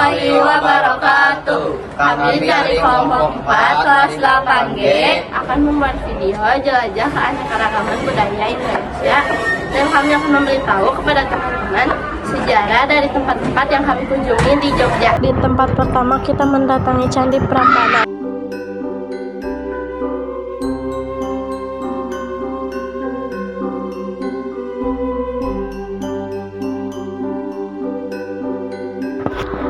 warahmatullahi wabarakatuh. Kami dari kelompok 4 kelas 8G akan membuat video jelajah keanekaragaman budaya Indonesia, dan kami akan memberitahu kepada teman-teman sejarah dari tempat-tempat yang kami kunjungi di Jogja. Di tempat pertama kita mendatangi Candi Prambanan.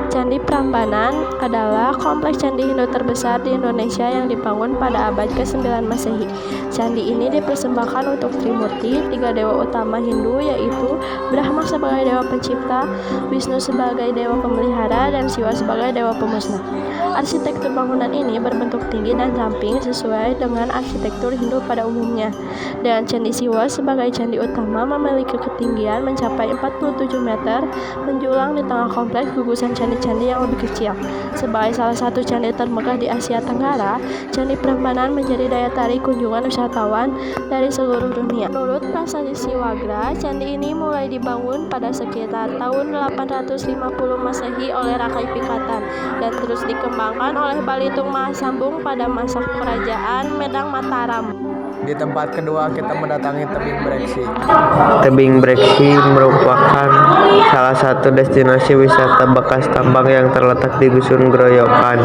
Candi Prambanan adalah kompleks candi Hindu terbesar di Indonesia yang dibangun pada abad ke-9 Masehi. Candi ini dipersembahkan untuk Trimurti, 3 dewa utama Hindu, yaitu Brahma sebagai dewa pencipta, Wisnu sebagai dewa pemelihara, dan Siwa sebagai dewa pemusnah. Arsitektur bangunan ini berbentuk tinggi dan ramping sesuai dengan arsitektur Hindu pada umumnya. Dan Candi Siwa sebagai candi utama memiliki ketinggian mencapai 47 meter, menjulang di tengah kompleks gugusan candi-candi yang lebih kecil. Sebagai salah satu candi termegah di Asia Tenggara, Candi Prambanan menjadi daya tarik kunjungan wisatawan dari seluruh dunia. Menurut Prasasti Siwagra, candi ini mulai dibangun pada sekitar tahun 850 Masehi oleh Rakai Pikatan dan terus dikembangkan oleh Balitung Mahasambung pada masa kerajaan Medang Mataram. Di tempat kedua kita mendatangi Tebing Breksi. Tebing Breksi merupakan salah satu destinasi wisata bekas tambang yang terletak di Dusun Groyokan,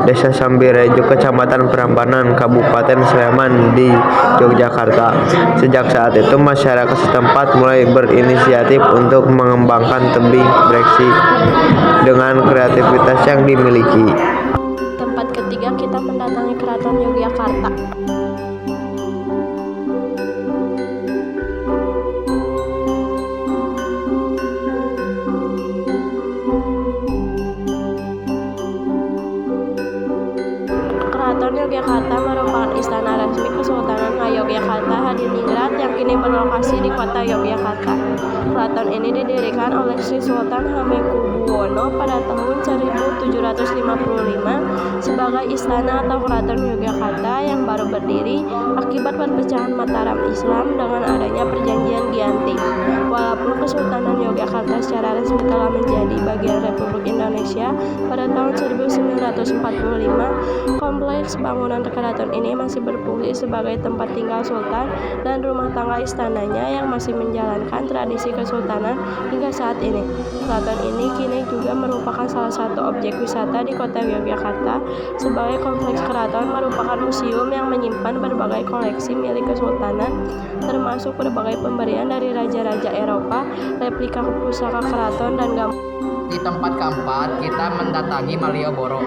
Desa Sambirejo, Kecamatan Prambanan, Kabupaten Sleman di Yogyakarta. Sejak saat itu masyarakat setempat mulai berinisiatif untuk mengembangkan Tebing Breksi dengan kreativitas yang dimiliki. Tempat ketiga kita mendatangi Keraton Yogyakarta. Keraton Yogyakarta merupakan istana resmi Kesultanan Ngayogyakarta Hadiningrat yang kini berlokasi di kota Yogyakarta. Keraton ini didirikan oleh Sri Sultan Hamengkubuwono pada tahun 1755 sebagai istana atau Keraton Yogyakarta yang baru berdiri akibat perpecahan Mataram Islam dengan adanya perjanjian Giyanti. Walaupun Kesultanan Yogyakarta secara resmi telah menjadi bagian Republik Indonesia pada tahun 1945, kompleks bangunan keraton ini masih berfungsi sebagai tempat tinggal sultan dan rumah tangga istananya yang masih menjalankan tradisi kesultanan hingga saat ini. Keraton ini kini juga merupakan salah satu objek wisata di kota Yogyakarta. Sebagai kompleks keraton merupakan museum yang menyimpan berbagai koleksi milik kesultanan, termasuk berbagai pemberian dari raja-raja Eropa, replika pusaka keraton, dan gambar. Di tempat keempat kita mendatangi Malioboro.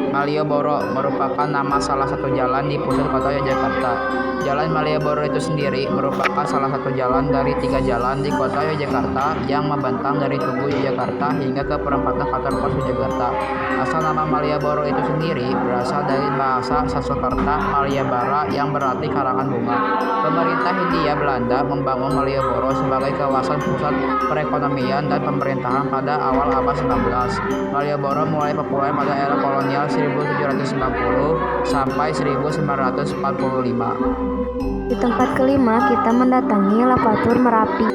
Malioboro merupakan nama salah satu jalan di pusat kota Yogyakarta. Jalan Malioboro itu sendiri merupakan salah satu jalan dari 3 jalan di kota Yogyakarta yang membentang dari Tugu Yogyakarta hingga ke perempatan kantor pos Yogyakarta. Asal nama Malioboro itu sendiri berasal dari bahasa Sanskerta Maliabara yang berarti karangan bunga. Pemerintah Hindia Belanda membangun Malioboro sebagai kawasan pusat perekonomian dan pemerintahan pada awal abad 19. Malioboro mulai populer pada era kolonial 1790 sampai 1945. Di tempat kelima kita mendatangi Lavatur Merapi.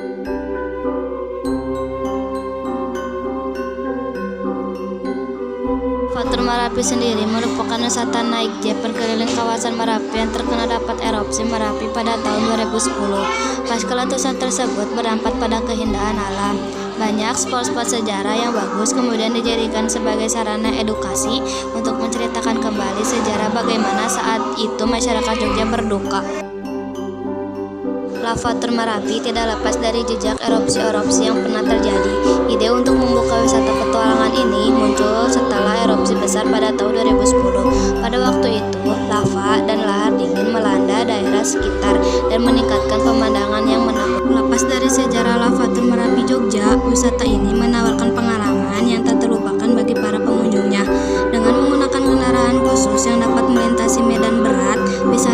Lavatur Merapi sendiri merupakan wisata naik jeep berkeliling kawasan Merapi yang terkena dapat erupsi Merapi pada tahun 2010. Pasca letusan tersebut berdampak pada keindahan alam. Banyak spot-spot sejarah yang bagus kemudian dijadikan sebagai sarana edukasi untuk menceritakan kembali sejarah bagaimana saat itu masyarakat Jogja berduka. Lavatur Merapi tidak lepas dari jejak erupsi-erupsi yang pernah terjadi. Ide untuk membuka wisata petualangan ini muncul setelah erupsi besar pada tahun 2010. Pada waktu itu, lava dan lahar dingin melanda daerah sekitar dan meningkatkan pemandangan yang menakutkan. Lepas dari sejarah Lavatur Merapi Jogja, wisata ini menawarkan pengalaman yang tak terlupakan bagi para pengunjungnya. Dengan menggunakan kendaraan khusus yang dapat melintasi medan berat, bisa